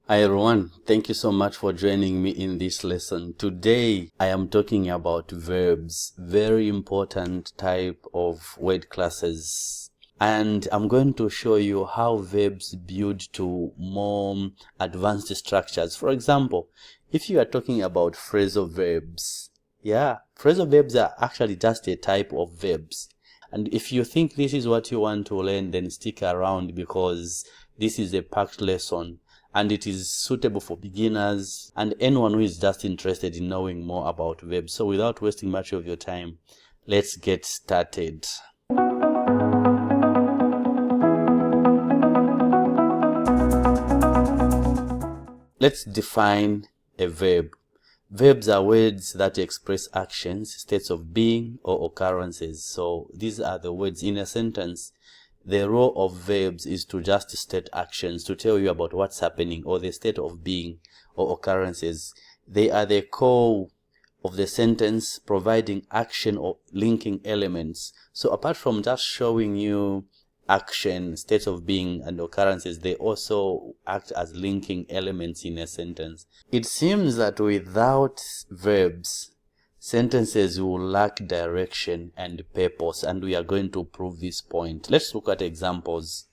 Hi everyone, thank you so much for joining me in this lesson. Today I am talking about verbs, very important type of word classes. And I'm going to show you how verbs build to more advanced structures. For example, if you are talking about phrasal verbs, phrasal verbs are actually just a type of verbs. And if you think this is what you want to learn, then stick around because this is a packed lesson. And it is suitable for beginners and anyone who is just interested in knowing more about verbs. So without wasting much of your time, let's get started. Let's define a verb. Verbs are words that express actions, states of being, or occurrences. So these are the words in a sentence. The role of verbs is to just state actions, to tell you about what's happening or the state of being or occurrences. They are the core of the sentence, providing action or linking elements. So apart from just showing you action, states of being, and occurrences, they also act as linking elements in a sentence. It seems that without verbs, sentences will lack direction and purpose, and we are going to prove this point. Let's look at examples.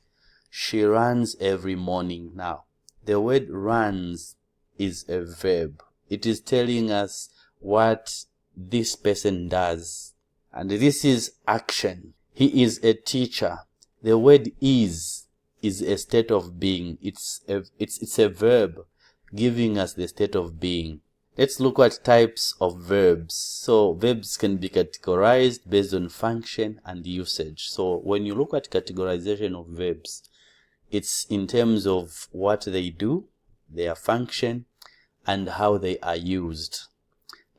She runs every morning. Now, the word runs is a verb. It is telling us what this person does, and this is action. He is a teacher. The word is a state of being. It's a verb giving us the state of being. Let's look at types of verbs. So verbs can be categorized based on function and usage. So when you look at categorization of verbs, it's in terms of what they do, their function, and how they are used.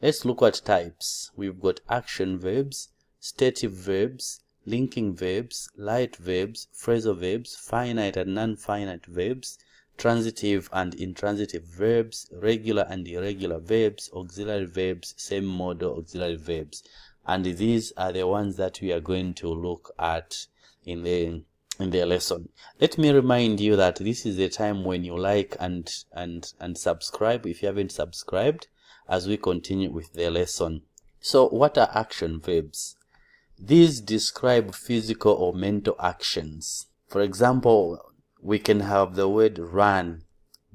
Let's look at types. We've got action verbs, stative verbs, linking verbs, light verbs, phrasal verbs, finite and non-finite verbs, transitive and intransitive verbs, regular and irregular verbs, auxiliary verbs, same modal auxiliary verbs. And these are the ones that we are going to look at in the lesson. Let me remind you that this is the time when you like and subscribe if you haven't subscribed as we continue with the lesson. So what are action verbs? These describe physical or mental actions. For example, we can have the word run,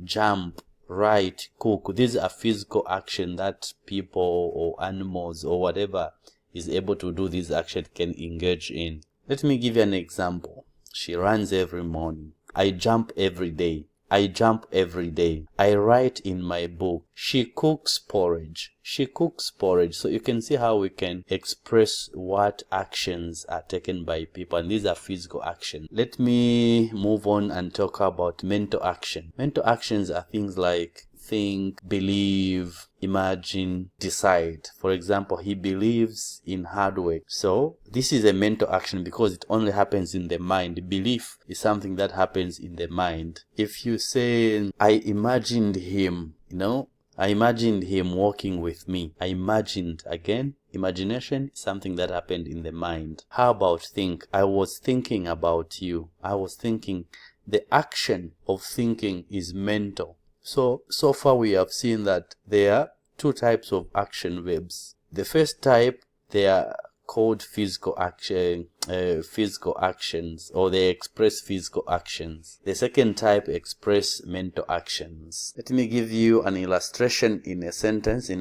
jump, write, cook. These are physical actions that people or animals or whatever is able to do this action can engage in. Let me give you an example. She runs every morning. I jump every day. I jump every day. I write in my book. She cooks porridge. She cooks porridge. So you can see how we can express what actions are taken by people, and these are physical actions. Let me move on and talk about mental action. Mental actions are things like think, believe, imagine, decide. For example, he believes in hard work. So this is a mental action because it only happens in the mind. Belief is something that happens in the mind. If you say, I imagined him, I imagined him walking with me. I imagined, again, imagination is something that happened in the mind. How about think? I was thinking about you. I was thinking. The action of thinking is mental. So far we have seen that there are two types of action verbs. The first type, they are called physical actions, or they express physical actions. The second type express mental actions. Let me give you an illustration in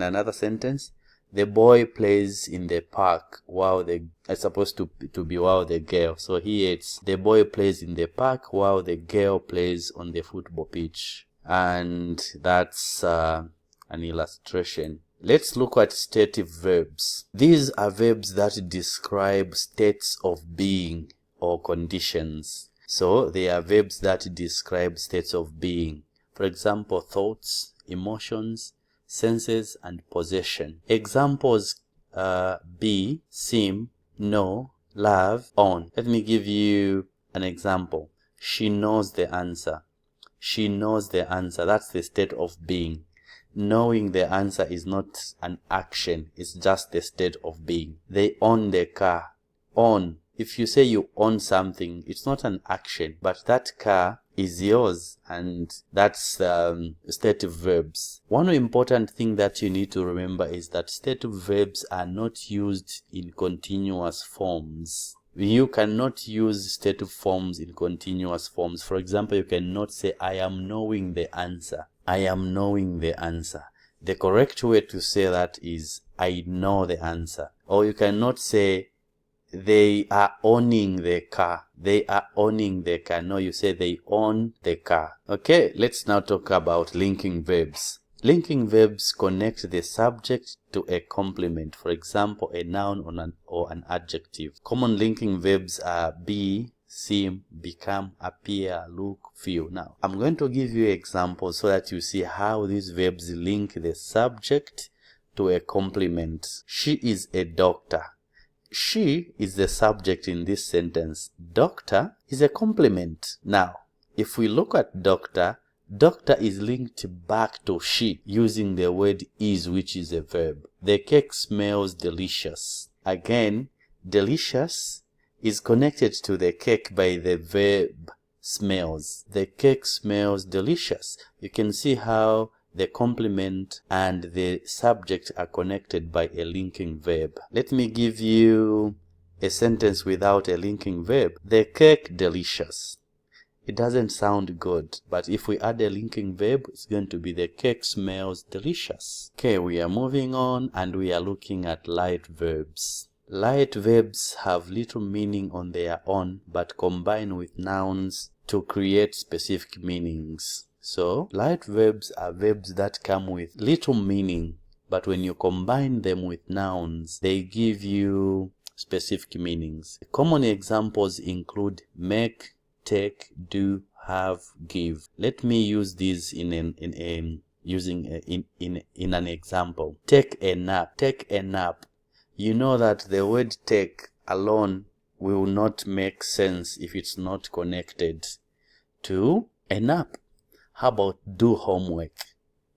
another sentence. The boy plays in the park while it's supposed to be while the girl. So here it's the boy plays in the park while the girl plays on the football pitch. And that's an illustration. Let's look at stative verbs. These are verbs that describe states of being or conditions. So they are verbs that describe states of being. For example, thoughts, emotions, senses, and possession. Examples be, seem, know, love, on. Let me give you an example. She knows the answer. She knows the answer. That's the state of being. Knowing the answer is not an action. It's just the state of being. They own the car. Own. If you say you own something, it's not an action, but that car is yours, and that's stative verbs. One important thing that you need to remember is that stative verbs are not used in continuous forms. You cannot use stative forms in continuous forms. For example, you cannot say, I am knowing the answer. I am knowing the answer. The correct way to say that is, I know the answer. Or you cannot say, they are owning the car. They are owning the car. No, you say they own the car. Okay, let's now talk about linking verbs. Linking verbs connect the subject to a complement. For example, a noun or an adjective. Common linking verbs are be, seem, become, appear, look, feel. Now, I'm going to give you examples so that you see how these verbs link the subject to a complement. She is a doctor. She is the subject in this sentence. Doctor is a complement. Now, if we look at doctor, doctor is linked back to she using the word is, which is a verb. The cake smells delicious. Again, delicious is connected to the cake by the verb smells. The cake smells delicious. You can see how the complement and the subject are connected by a linking verb. Let me give you a sentence without a linking verb. The cake delicious. It doesn't sound good, but if we add a linking verb, it's going to be the cake smells delicious. Okay, we are moving on and we are looking at light verbs. Light verbs have little meaning on their own, but combine with nouns to create specific meanings. So, light verbs are verbs that come with little meaning, but when you combine them with nouns, they give you specific meanings. Common examples include make, take, do, have, give. Let me use these in an example. Take a nap. Take a nap. You know that the word take alone will not make sense if it's not connected to a nap. How about do homework?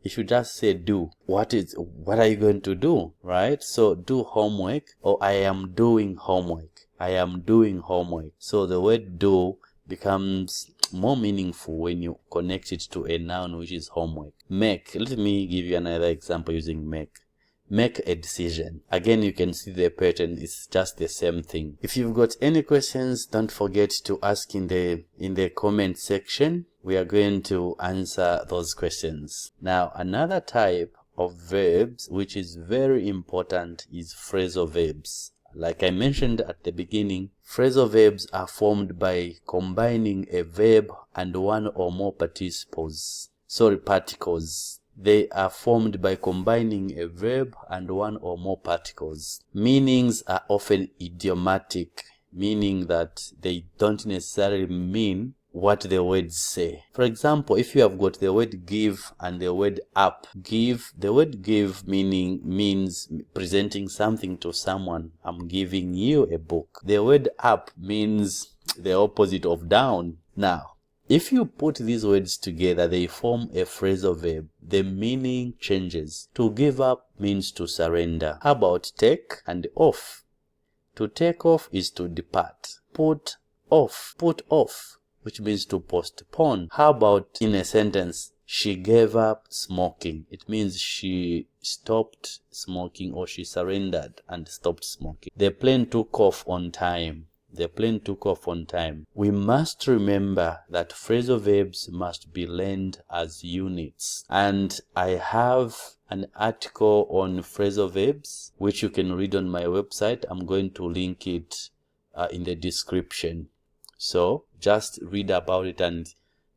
If you just say do, what are you going to do, right? So do homework, or I am doing homework. I am doing homework. So the word do becomes more meaningful when you connect it to a noun, which is homework. Make. Let me give you another example using make. Make a decision. Again, you can see the pattern is just the same thing. If you've got any questions, don't forget to ask in the comment section. We are going to answer those questions. Now, another type of verbs which is very important is phrasal verbs. Like I mentioned at the beginning, phrasal verbs are formed by combining a verb and one or more particles. They are formed by combining a verb and one or more particles. Meanings are often idiomatic, meaning that they don't necessarily mean what the words say. For example, if you have got the word give and the word up, give, the word give means presenting something to someone. I'm giving you a book. The word up means the opposite of down. Now, if you put these words together, they form a phrasal verb. The meaning changes. To give up means to surrender. How about take and off? To take off is to depart. Put off, which means to postpone. How about in a sentence, she gave up smoking? It means she stopped smoking, or she surrendered and stopped smoking. The plane took off on time. The plane took off on time. We must remember that phrasal verbs must be learned as units. And I have an article on phrasal verbs, which you can read on my website. I'm going to link it in the description. So just read about it and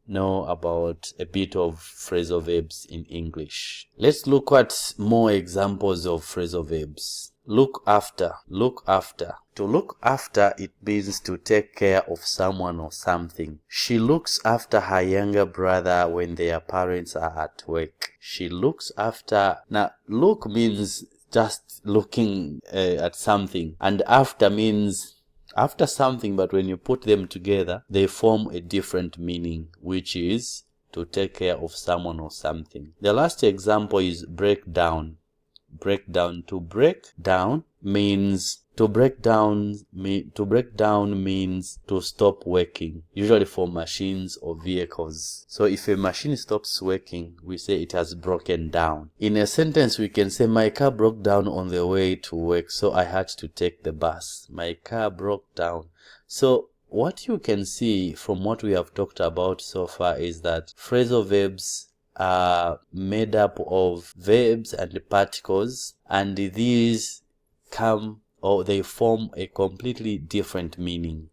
know about a bit of phrasal verbs in English. Let's look at more examples of phrasal verbs. Look after. Look after. To look after, it means to take care of someone or something. She looks after her younger brother when their parents are at work. She looks after. Now, look means just looking at something, and after means after something, but when you put them together, they form a different meaning, which is to take care of someone or something. The last example is break down. Break down. To break down means To break down means to stop working, usually for machines or vehicles. So if a machine stops working, we say it has broken down. In a sentence, we can say my car broke down on the way to work, so I had to take the bus. My car broke down. So what you can see from what we have talked about so far is that phrasal verbs are made up of verbs and particles, and these they form a completely different meaning.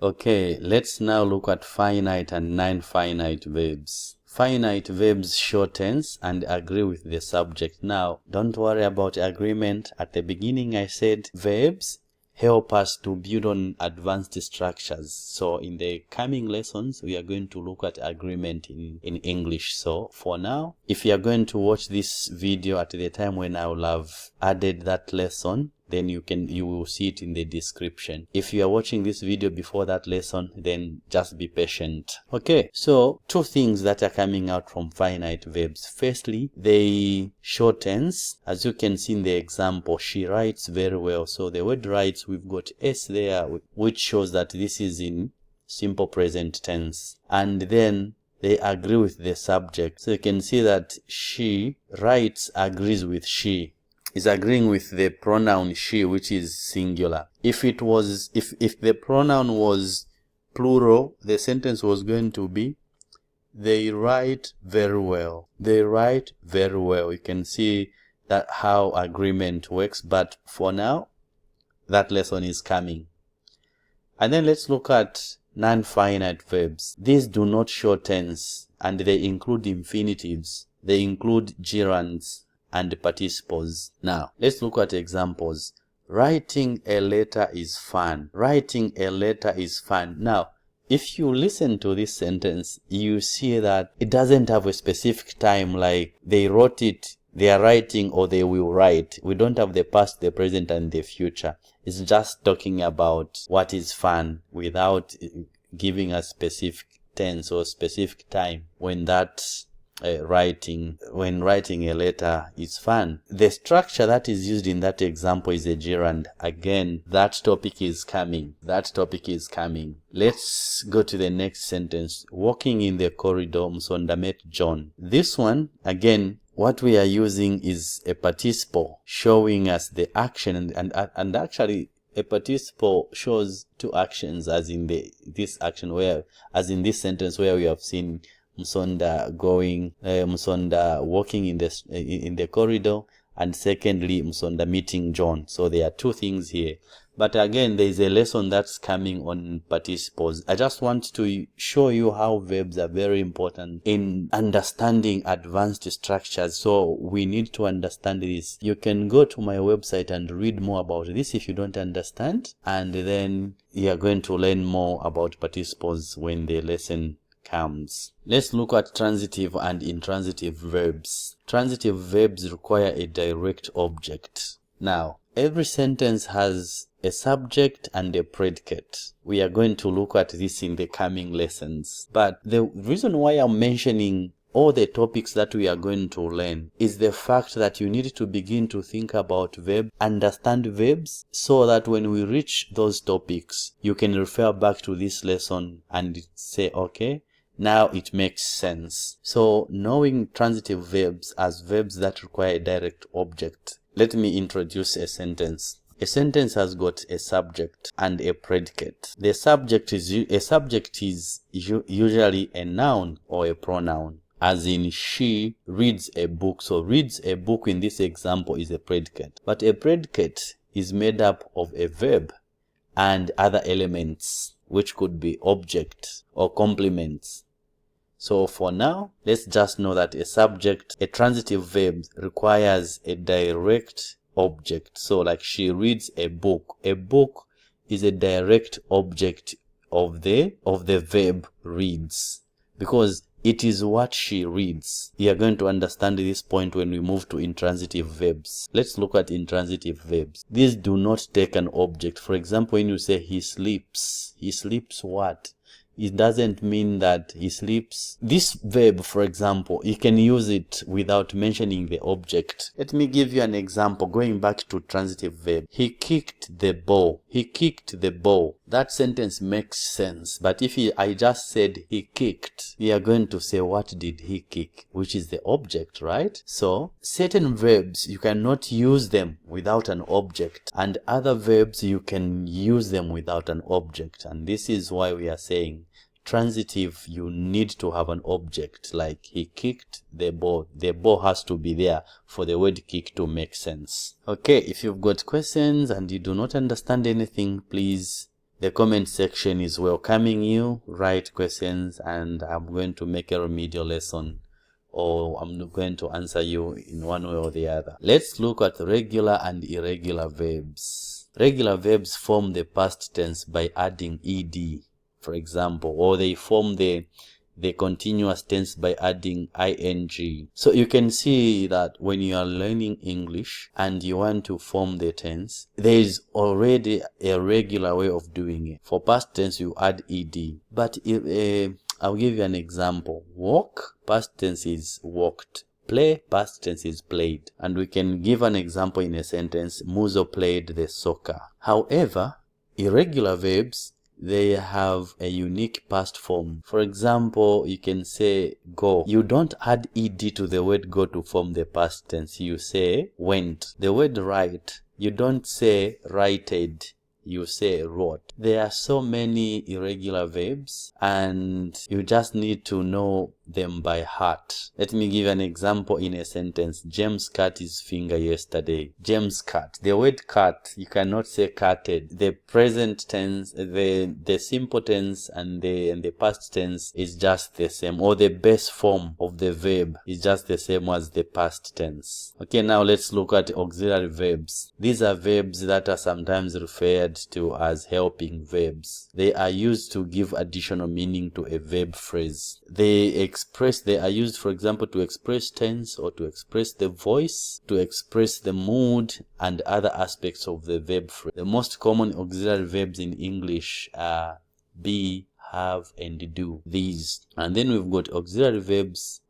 Okay, let's now look at finite and non-finite verbs. Finite verbs show tense and agree with the subject. Now, don't worry about agreement. At the beginning, I said verbs help us to build on advanced structures. So in the coming lessons, we are going to look at agreement in English. So for now, if you are going to watch this video at the time when I will have added that lesson, then you will see it in the description. If you are watching this video before that lesson, then just be patient. Okay, so two things that are coming out from finite verbs. Firstly, they show tense. As you can see in the example, she writes very well. So the word writes, we've got S there, which shows that this is in simple present tense. And then they agree with the subject. So you can see that she writes agrees with she, is agreeing with the pronoun she, which is singular. If the pronoun was plural, the sentence was going to be they write very well. They write very well. You can see that how agreement works, but for now that lesson is coming. And then let's look at non-finite verbs. These do not show tense, and they include infinitives, they include gerunds and participles. Now, let's look at examples. Writing a letter is fun. Writing a letter is fun. Now, if you listen to this sentence, you see that it doesn't have a specific time, like they wrote it, they are writing, or they will write. We don't have the past, the present, and the future. It's just talking about what is fun without giving a specific tense or specific time when that writing a letter is fun. The structure that is used in that example is a gerund. Again, that topic is coming. Let's go to the next sentence. Walking in the corridor, Msonda met John. This one, again, what we are using is a participle showing us the action, and actually a participle shows two actions, as in this sentence where we have seen Msonda walking in the corridor, and secondly Msonda meeting John. So there are two things here. But again, there is a lesson that's coming on participles. I just want to show you how verbs are very important in understanding advanced structures. So we need to understand this. You can go to my website and read more about this if you don't understand, and then you are going to learn more about participles when the lesson comes. Let's look at transitive and intransitive verbs. Transitive verbs require a direct object. Now, every sentence has a subject and a predicate. We are going to look at this in the coming lessons. But the reason why I'm mentioning all the topics that we are going to learn is the fact that you need to begin to think about verbs, understand verbs, so that when we reach those topics, you can refer back to this lesson and say, okay, now it makes sense. So knowing transitive verbs as verbs that require a direct object, let me introduce a sentence. A sentence has got a subject and a predicate. The subject is usually a noun or a pronoun, as in she reads a book. So reads a book in this example is a predicate. But a predicate is made up of a verb and other elements, which could be object or complements. So for now, let's just know that a transitive verb requires a direct object. So like she reads a book. A book is a direct object of the verb reads, because it is what she reads. You are going to understand this point when we move to intransitive verbs. Let's look at intransitive verbs. These do not take an object. For example, when you say he sleeps what? it doesn't mean that he sleeps. This verb, for example, you can use it without mentioning the object. Let me give you an example, going back to transitive verb. He kicked the ball. He kicked the ball. That sentence makes sense. But if I just said he kicked, we are going to say, what did he kick? Which is the object, right? So certain verbs, you cannot use them without an object, and other verbs, you can use them without an object. And this is why we are saying transitive, you need to have an object. Like he kicked the ball. The ball has to be there for the word kick to make sense. Okay, if you've got questions and you do not understand anything, please, the comment section is welcoming you. Write questions and I'm going to make a remedial lesson, or I'm going to answer you in one way or the other. Let's look at regular and irregular verbs. Regular verbs form the past tense by adding ed, for example, or they form the continuous tense by adding ing. So you can see that when you are learning English and you want to form the tense, there is already a regular way of doing it. For past tense, you add ed. But I'll give you an example. Walk, past tense is walked. Play, past tense is played. And we can give an example in a sentence. Muzo played the soccer. However, irregular verbs, they have a unique past form. For example, you can say go. You don't add ed to the word go to form the past tense. You say went. The word write, you don't say writed. You say wrote. There are so many irregular verbs and you just need to know them by heart. Let me give an example in a sentence. James cut his finger yesterday. James cut. The word cut, you cannot say cutted. The present tense, the simple tense and the past tense is just the same, or the base form of the verb is just the same as the past tense. Okay, now let's look at auxiliary verbs. These are verbs that are sometimes referred to as helping verbs. They are used to give additional meaning to a verb phrase. They are used, for example, to express tense or to express the voice, to express the mood and other aspects of the verb phrase. The most common auxiliary verbs in English are be, have and do. These. And then we've got auxiliary verbs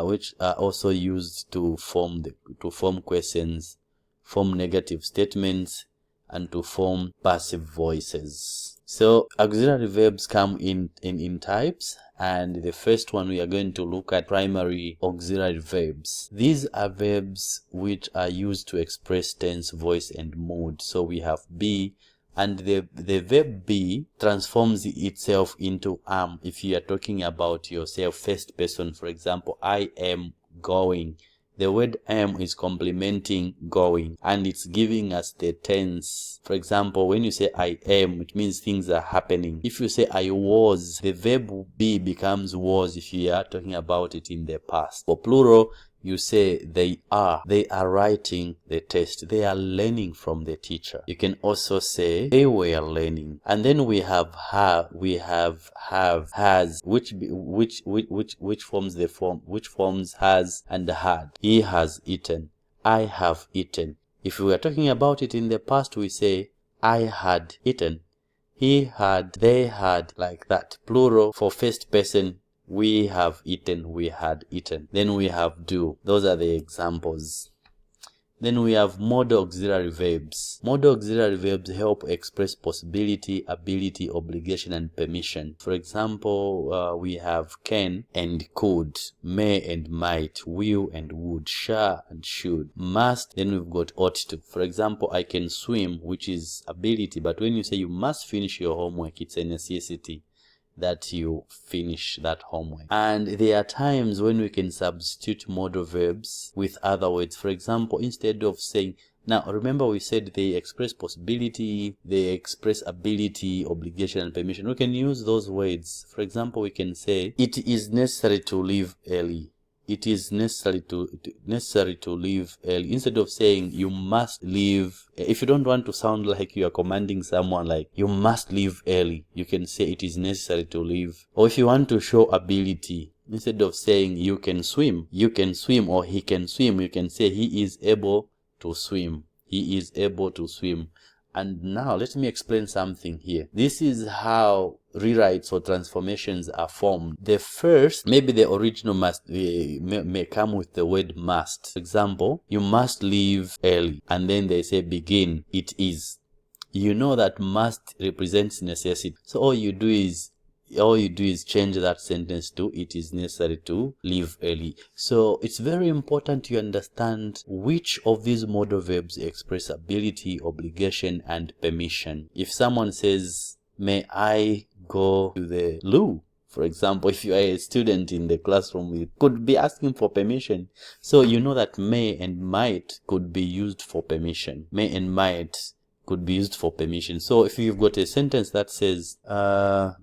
which are also used to form questions, form negative statements, and to form passive voices. So auxiliary verbs come in types, and the first one we are going to look at primary auxiliary verbs. These are verbs which are used to express tense, voice and mood. So we have be, and the verb be transforms itself into am. If you are talking about yourself, first person, for example, I am going. The word am is complementing going and it's giving us the tense. For example, when you say I am, it means things are happening. If you say I was, the verb be becomes was if you are talking about it in the past. For plural, you say they are writing the test. They are learning from the teacher. You can also say they were learning. And then we have have, has, which forms has and had. He has eaten. I have eaten. If we are talking about it in the past, we say I had eaten. He had, they had, like that. Plural for first person. We have eaten, we had eaten. Then we have do. Those are the examples. Then we have modal auxiliary verbs. Modal auxiliary verbs help express possibility, ability, obligation, and permission. For example, we have can and could, may and might, will and would, shall and should, must. Then we've got ought to. For example, I can swim, which is ability, but when you say you must finish your homework, it's a necessity that you finish that homework. And there are times when we can substitute modal verbs with other words. For example, instead of saying, now remember we said they express possibility, they express ability, obligation and permission. We can use those words. For example, we can say it is necessary to leave early. It is necessary to leave early. Instead of saying you must leave, if you don't want to sound like you are commanding someone like you must leave early, you can say it is necessary to leave. Or if you want to show ability, instead of saying you can swim or he can swim, you can say he is able to swim. He is able to swim. And now let me explain something here. This is how rewrites or transformations are formed. The first, maybe the original may come with the word must. For example, you must leave early, and then they say begin, it is. You know that must represents necessity. So all you do is change that sentence to it is necessary to leave early. So it's very important to understand which of these modal verbs express ability, obligation, and permission. If someone says, may I go to the loo? For example, if you are a student in the classroom, you could be asking for permission. So you know that may and might could be used for permission. May and might could be used for permission. So if you've got a sentence that says,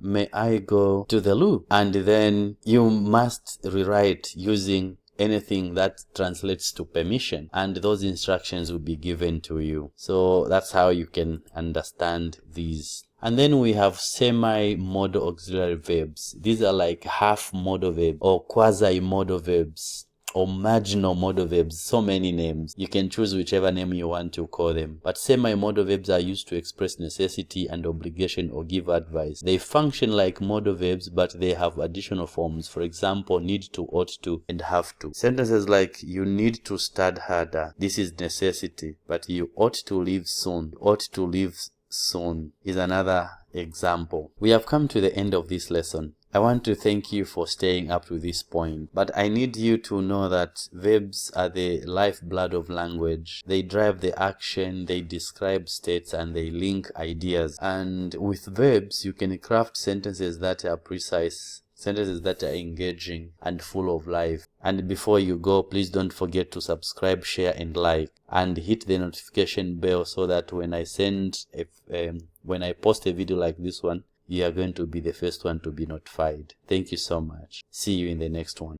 may I go to the loo? And then you must rewrite using anything that translates to permission, and those instructions will be given to you. So that's how you can understand these. And then we have semi-modal auxiliary verbs. These are like half modal verbs or quasi-modal verbs or marginal modal verbs. So many names. You can choose whichever name you want to call them. But semi-modal verbs are used to express necessity and obligation or give advice. They function like modal verbs, but they have additional forms. For example, need to, ought to, and have to. Sentences like you need to study harder. This is necessity, but you ought to leave soon. Ought to leave soon is another example. We have come to the end of this lesson. I want to thank you for staying up to this point, but I need you to know that verbs are the lifeblood of language. They drive the action, they describe states, and they link ideas. And with verbs, you can craft sentences that are precise, sentences that are engaging and full of life. And before you go, please don't forget to subscribe, share, and like, and hit the notification bell so that when I post a video like this one, you are going to be the first one to be notified. Thank you so much. See you in the next one.